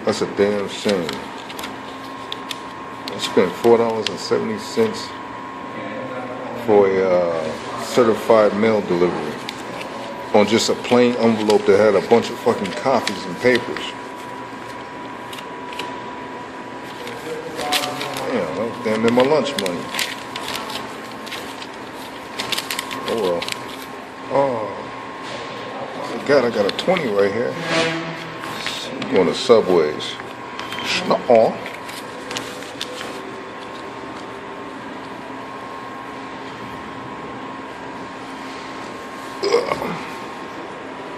That's a damn shame. I spent $4.70 for a certified mail delivery on just a plain envelope that had a bunch of fucking copies and papers. Damn, that was damn near my lunch money. Oh well. Oh, God, I got a 20 right here. I'm going to Subways. Nah-ahh.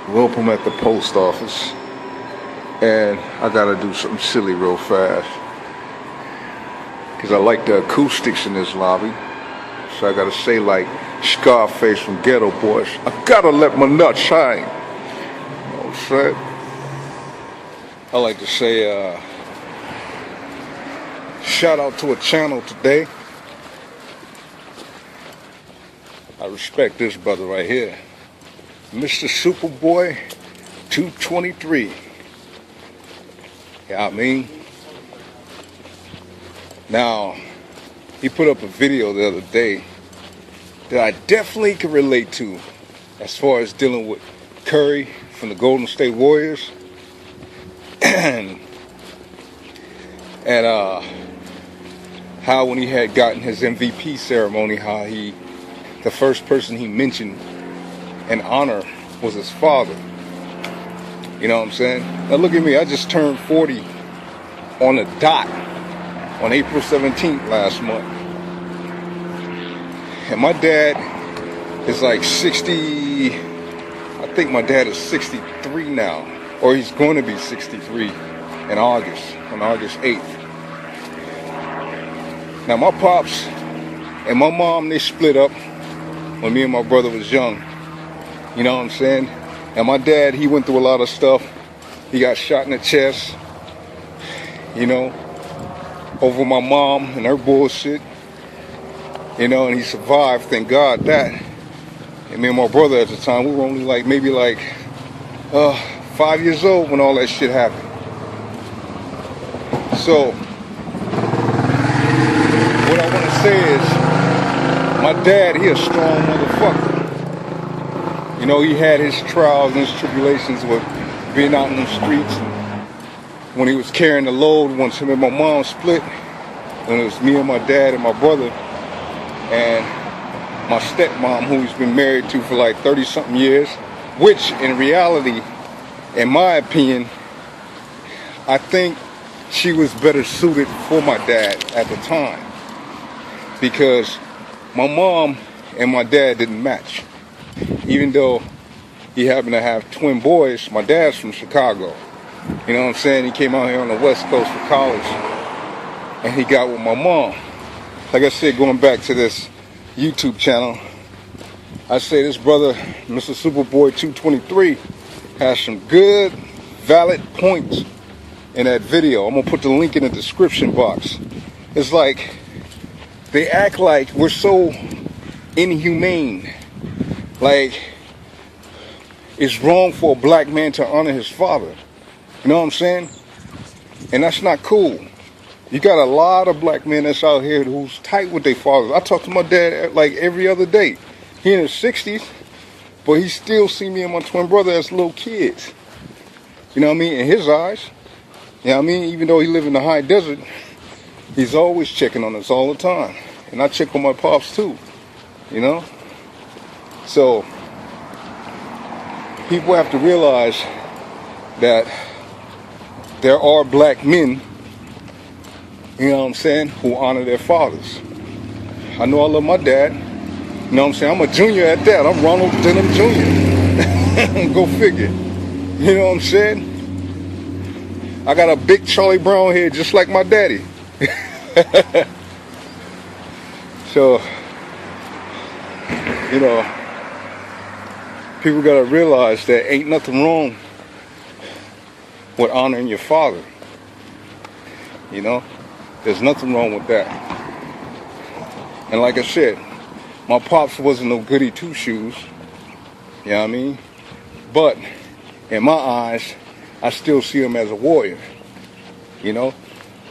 Rope him at the post office, and I gotta do something silly real fast because I like the acoustics in this lobby. So I gotta say, like Scarface from Ghetto Boys, I gotta let my nuts shine. You know what I'm saying? I like to say shout out to a channel today. I respect this brother right here, MRSUPERBOY223. Yeah, I mean, now he put up a video the other day that I definitely can relate to as far as dealing with Curry from the Golden State Warriors and how when he had gotten his MVP ceremony, how the first person he mentioned in honor was his father. You know what I'm saying? Now look at me, I just turned 40 on the dot on April 17th last month. And my dad is like 60, I think my dad is 63 now, or he's going to be 63 in August, on August 8th. Now my pops and my mom, they split up when me and my brother was young. You know what I'm saying? And my dad, he went through a lot of stuff. He got shot in the chest, you know, over my mom and her bullshit. You know, and he survived, thank God that. And me and my brother at the time, we were only like, maybe like 5 years old when all that shit happened. So, what I want to say is, my dad, he a strong motherfucker. You know, he had his trials and his tribulations with being out in the streets. When he was carrying the load, once him and my mom split, when it was me and my dad and my brother, and my stepmom, who he's been married to for like 30-something years, which in reality, in my opinion, I think she was better suited for my dad at the time, because my mom and my dad didn't match. Even though he happened to have twin boys, my dad's from Chicago. You know what I'm saying? He came out here on the West Coast for college, and he got with my mom. Like I said, going back to this YouTube channel, I say this brother, MRSUPERBOY223, has some good, valid points in that video. I'm going to put the link in the description box. It's like, they act like we're so inhumane. Like, it's wrong for a black man to honor his father. You know what I'm saying? And that's not cool. You got a lot of black men that's out here who's tight with their fathers. I talk to my dad like every other day. He in his 60s, but he still see me and my twin brother as little kids. You know what I mean? In his eyes. You know what I mean? Even though he live in the high desert, he's always checking on us all the time. And I check on my pops too. You know? So, people have to realize that there are black men, you know what I'm saying, who honor their fathers. I know I love my dad. You know what I'm saying? I'm a junior at that. I'm Ronald Denham Jr. Go figure. You know what I'm saying? I got a big Charlie Brown head just like my daddy. So, you know, people gotta realize that ain't nothing wrong with honoring your father. You know, there's nothing wrong with that. And like I said, my pops wasn't no goody two shoes. You know what I mean? But in my eyes, I still see him as a warrior. You know,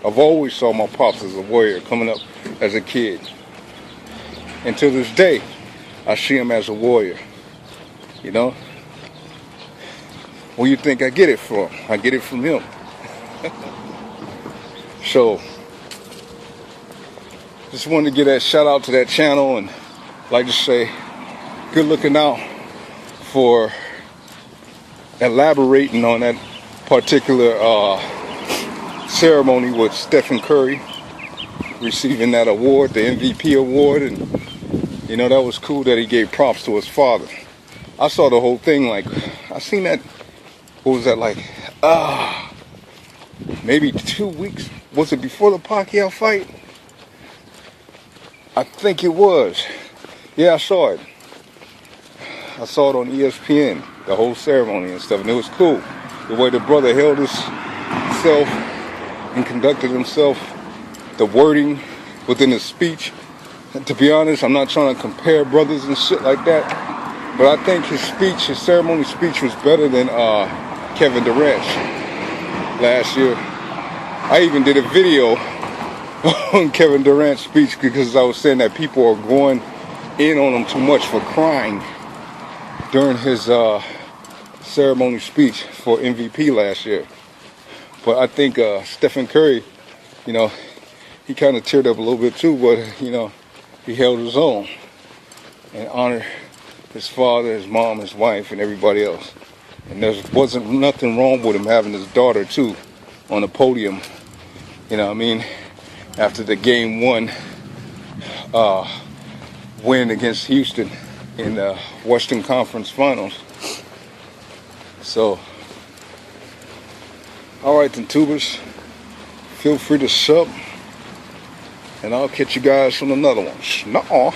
I've always saw my pops as a warrior coming up as a kid. And to this day, I see him as a warrior. You know? Where you think I get it from? I get it from him. So, just wanted to give that shout out to that channel, and like to say, good looking out for elaborating on that particular ceremony with Stephen Curry receiving that award, the MVP award. And you know, that was cool that he gave props to his father. I saw the whole thing, like, I seen that, what was that, like, maybe 2 weeks, was it before the Pacquiao fight? I think it was. Yeah, I saw it. I saw it on ESPN, the whole ceremony and stuff, and it was cool. The way the brother held himself and conducted himself, the wording within his speech. And to be honest, I'm not trying to compare brothers and shit like that, but I think his speech, his ceremony speech, was better than Kevin Durant's last year. I even did a video on Kevin Durant's speech because I was saying that people are going in on him too much for crying during his ceremony speech for MVP last year. But I think Stephen Curry, you know, he kind of teared up a little bit too, but you know, he held his own and honored his father, his mom, his wife, and everybody else. And there wasn't nothing wrong with him having his daughter too on the podium. You know what I mean? After the game 1 win against Houston in the Western Conference Finals. So, alright then, tubers, feel free to sub, and I'll catch you guys on another one. Nah-ahh.